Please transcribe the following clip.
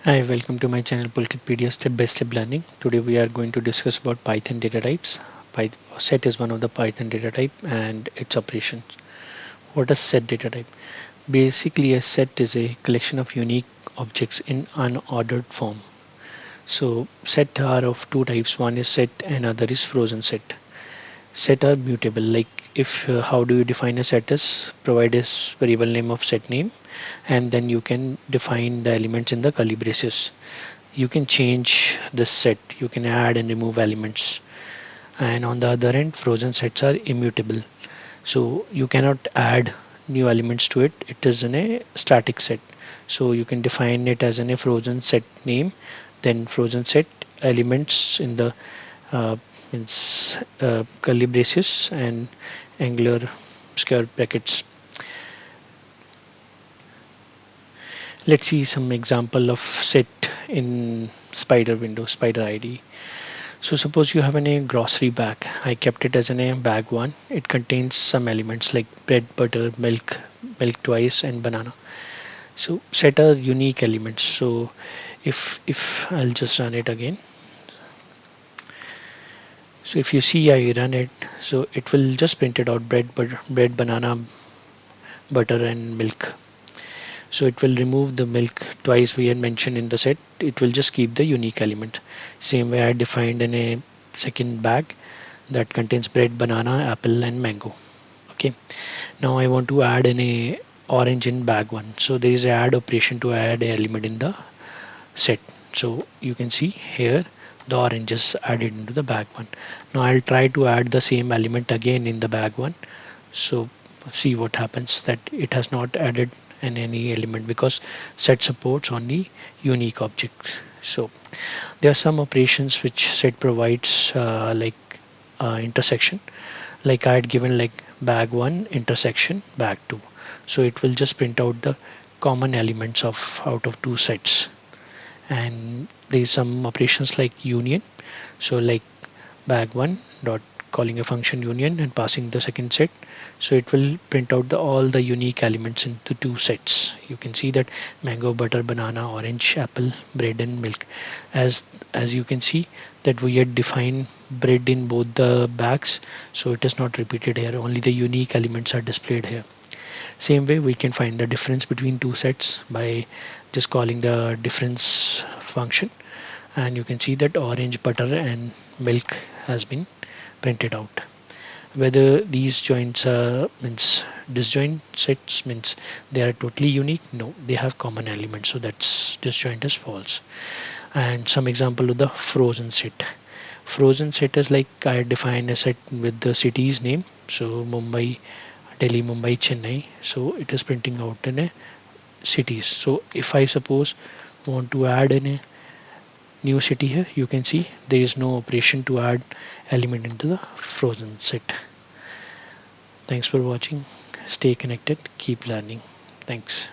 Hi, welcome to my channel Pulkit Pedia Step by Step Learning. Today we are going to discuss about Python data types. Set is one of the Python data type and its operations. What is set data type? Basically, a set is a collection of unique objects in unordered form. So set are of two types. One is set and other is frozen set. Set are mutable. Like if how do you define a set is provide a variable name of set name, and then you can define the elements in the curly braces. You can change this set, you can add and remove elements. And on the other end, frozen sets are immutable, so you cannot add new elements to it. It is in a static set, so you can define it as in a frozen set name, then frozen set elements in the uh, curly braces and angular square brackets. Let's see some example of set in spider window, spider id. So suppose you have a grocery bag. I kept it as a bag one. It contains some elements like bread, butter, milk twice, and banana. So set are unique elements. So if I'll just run it again. So if you see I run it, so it will just print it out bread, banana, butter, and milk. So it will remove the milk twice we had mentioned in the set. It will just keep the unique element. Same way I defined in a second bag that contains bread, banana, apple, and mango. Okay, now I want to add any orange in bag one. So there is a add operation to add an element in the set. So you can see here the orange is added into the bag one. Now I'll try to add the same element again in the bag one. So see what happens, that it has not added in any element because set supports only unique objects. So there are some operations which set provides like intersection, like I had given like bag 1 intersection bag 2, so it will just print out the common elements of out of two sets. And there's some operations like union, so like bag 1 dot calling a function union and passing the second set, so it will print out all the unique elements into two sets. You can see that mango, butter, banana, orange, apple, bread, and milk. As you can see that we had defined bread in both the bags, so it is not repeated here, only the unique elements are displayed here. Same way we can find the difference between two sets by just calling the difference function, and you can see that orange, butter, and milk has been printed out. Whether these joints are means disjoint sets means they are totally unique, no, they have common elements, so that's disjoint is false. And some example of the frozen set. Frozen set is like I define a set with the city's name, so Mumbai, Delhi, Mumbai, Chennai, so it is printing out in a cities. So if I suppose want to add in a new city here, you can see there is no operation to add element into the frozen set. Thanks for watching. Stay connected, keep learning. Thanks.